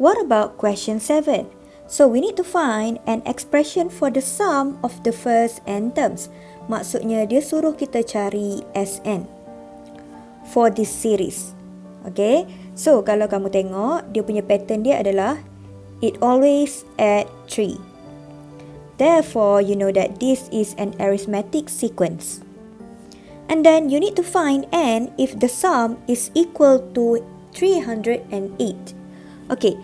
What about question 7? So we need to find an expression for the sum of the first n terms. Maksudnya dia suruh kita cari Sn for this series. Okay, so kalau kamu tengok, dia punya pattern dia adalah it always add 3. Therefore, you know that this is an arithmetic sequence. And then you need to find n if the sum is equal to 308. Okay,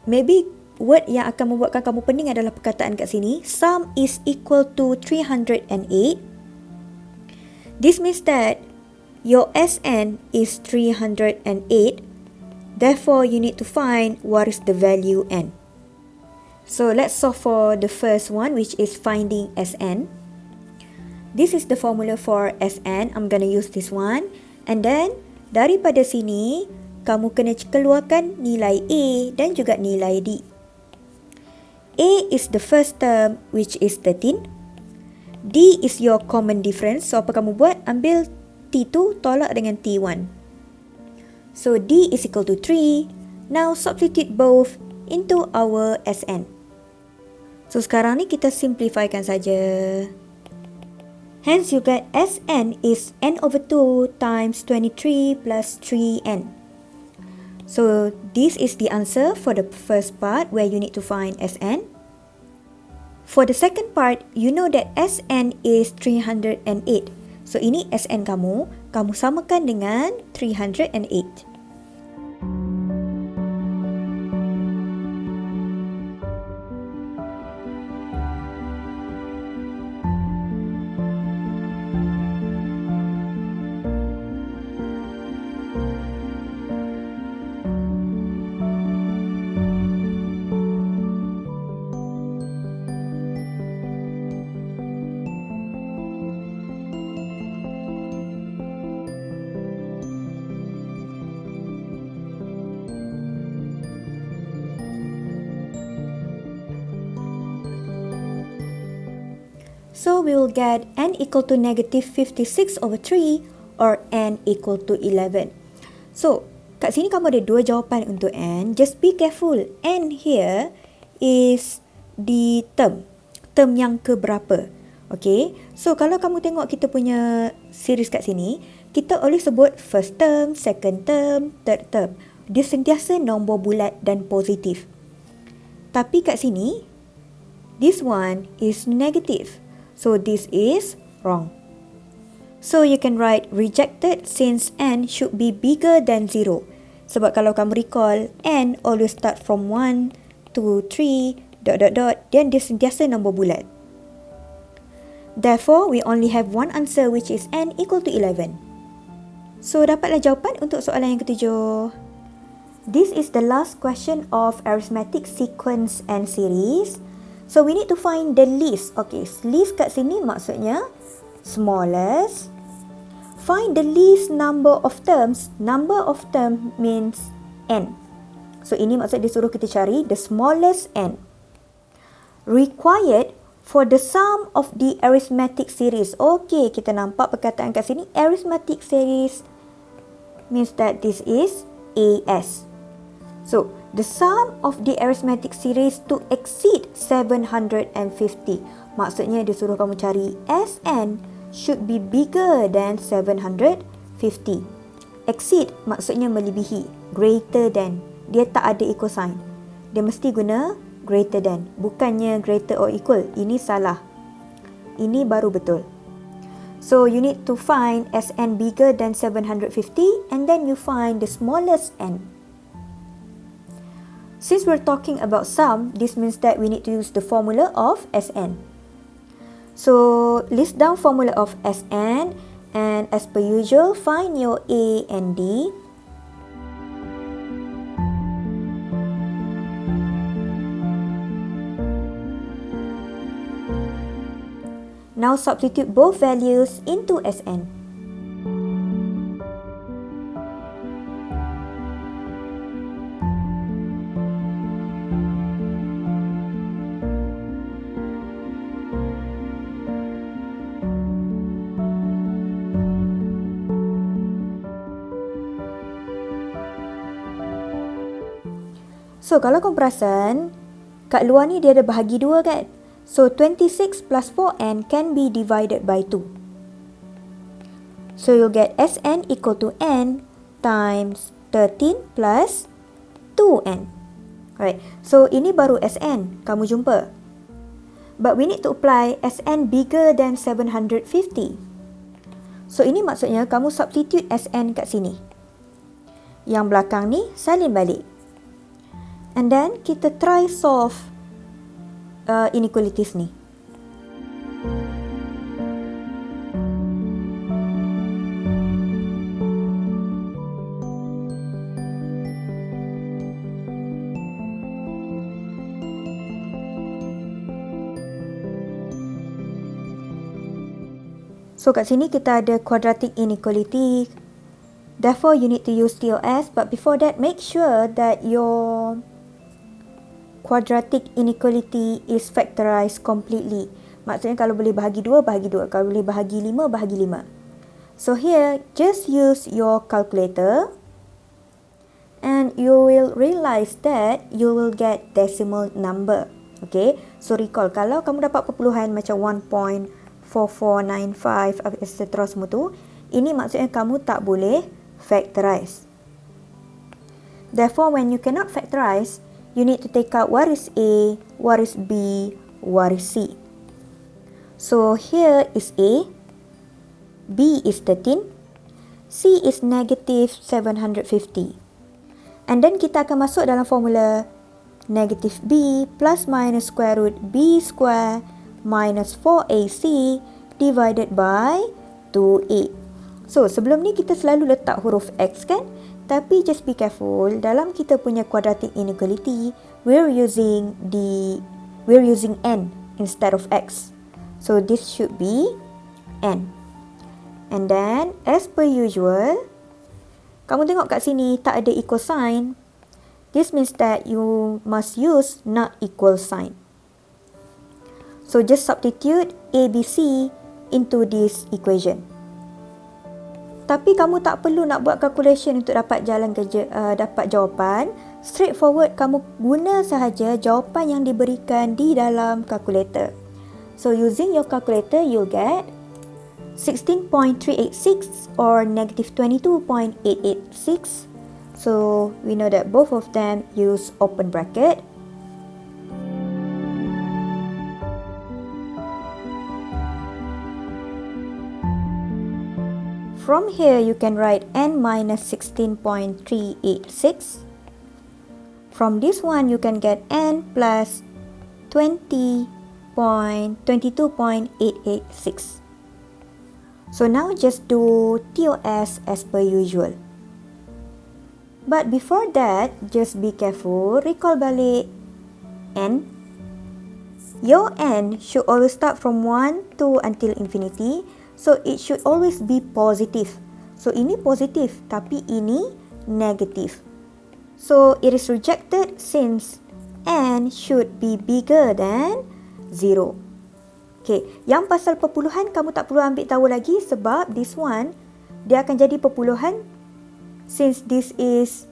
maybe word yang akan membuatkan kamu pening adalah perkataan kat sini. Sum is equal to 308. This means that your Sn is 308. Therefore, you need to find what is the value n. So, let's solve for the first one, which is finding Sn. This is the formula for Sn. I'm gonna use this one. And then, daripada sini, kamu kena keluarkan nilai A dan juga nilai D. A is the first term, which is 13. D is your common difference. So, apa kamu buat? Ambil T2 tolak dengan T1. So, D is equal to 3. Now, substitute both into our Sn. So, sekarang ni kita simplifykan saja. Hence, you get Sn is n over 2 times 23 plus 3n. So, this is the answer for the first part where you need to find Sn. For the second part, you know that Sn is 308. So, ini Sn kamu samakan dengan 308. So, we will get n equal to negative 56 over 3 or n equal to 11. So, kat sini kamu ada dua jawapan untuk n. Just be careful. N here is the term yang keberapa. Okay. So, kalau kamu tengok kita punya series kat sini, kita boleh sebut first term, second term, third term. Dia sentiasa nombor bulat dan positif. Tapi kat sini, this one is negative. So, this is wrong. So, you can write rejected since n should be bigger than 0. Sebab kalau kamu recall, n always start from 1, 2, 3, ... dan dia sentiasa nombor bulat. Therefore, we only have one answer which is n equal to 11. So, dapatlah jawapan untuk soalan yang ketujuh. This is the last question of arithmetic sequence and series. So, we need to find the least. Okay, least kat sini maksudnya smallest. Find the least number of terms. Number of term means n. So, ini maksud dia suruh kita cari the smallest n. Required for the sum of the arithmetic series. Okay, kita nampak perkataan kat sini. Arithmetic series means that this is AS. So, the sum of the arithmetic series to exceed 750. Maksudnya dia suruh kamu cari Sn should be bigger than 750. Exceed maksudnya melebihi. Greater than. Dia tak ada equal sign. Dia mesti guna greater than. Bukannya greater or equal. Ini salah. Ini baru betul. So, you need to find Sn bigger than 750 and then you find the smallest n. Since we're talking about sum, this means that we need to use the formula of Sn. So, list down formula of Sn and as per usual, find your A and D. Now, substitute both values into Sn. So, kalau kau perasan, kat luar ni dia ada bahagi 2 kan? So, 26 plus 4n can be divided by 2. So, you'll get Sn equal to n times 13 plus 2n. Alright, so ini baru Sn, kamu jumpa. But we need to apply Sn bigger than 750. So, ini maksudnya kamu substitute Sn kat sini. Yang belakang ni salin balik. And then kita try solve inequalities ni. So kat sini kita ada quadratic inequality. Therefore you need to use TOS, but before that make sure that your quadratic inequality is factorized completely. Maksudnya kalau boleh bahagi 2, bahagi 2. Kalau boleh bahagi 5, bahagi 5. So here, just use your calculator and you will realize that you will get decimal number. Okay, so recall kalau kamu dapat perpuluhan macam 1.4495 etc. semua tu, ini maksudnya kamu tak boleh factorize. Therefore, when you cannot factorize, you need to take out what is A, what is B, what is C. So here is A, B is 13, C is negative 750. And then kita akan masuk dalam formula negative B plus minus square root B square minus 4AC divided by 2A. So sebelum ni kita selalu letak huruf X kan? Tapi just be careful, dalam kita punya quadratic inequality, we're using n instead of x. So this should be n. And then as per usual, kamu tengok kat sini tak ada equal sign. This means that you must use not equal sign. So just substitute A, B, C into this equation. Tapi kamu tak perlu nak buat calculation untuk dapat dapat jawapan. Straightforward, kamu guna sahaja jawapan yang diberikan di dalam calculator. So using your calculator, you'll get 16.386 or negative 22.886. So we know that both of them use open bracket. From here, you can write n minus 16.386. From this one, you can get n plus 22.886. So now just do TOS as per usual. But before that, just be careful, recall balik n. Your n should always start from 1 to until infinity. So it should always be positive. So ini positif, tapi ini negative. So it is rejected since n should be bigger than 0. Okay, yang pasal perpuluhan kamu tak perlu ambil tahu lagi sebab this one, dia akan jadi perpuluhan since this is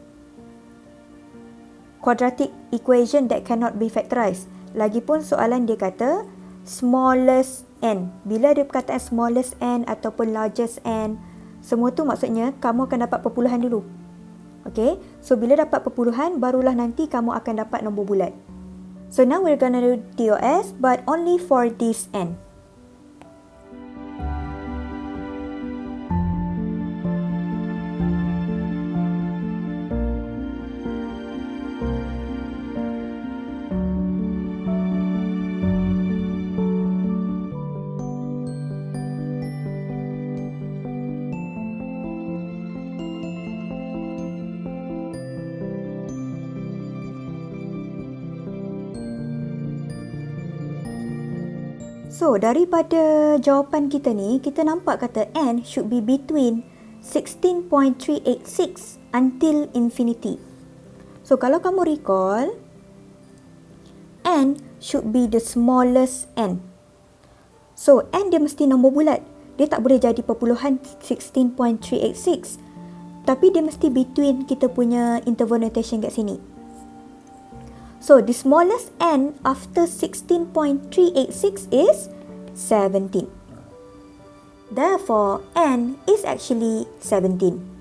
quadratic equation that cannot be factorized. Lagipun soalan dia kata smallest n. Bila dia perkataan smallest n ataupun largest n, semua tu maksudnya kamu akan dapat perpuluhan dulu. Okay, so bila dapat perpuluhan, barulah nanti kamu akan dapat nombor bulat. So now we're gonna do TOS, but only for this n. So, daripada jawapan kita ni, kita nampak kata n should be between 16.386 until infinity. So, kalau kamu recall, n should be the smallest n. So, n dia mesti nombor bulat. Dia tak boleh jadi perpuluhan 16.386. Tapi dia mesti between kita punya interval notation kat sini. So the smallest n after 16.386 is 17. Therefore, n is actually 17.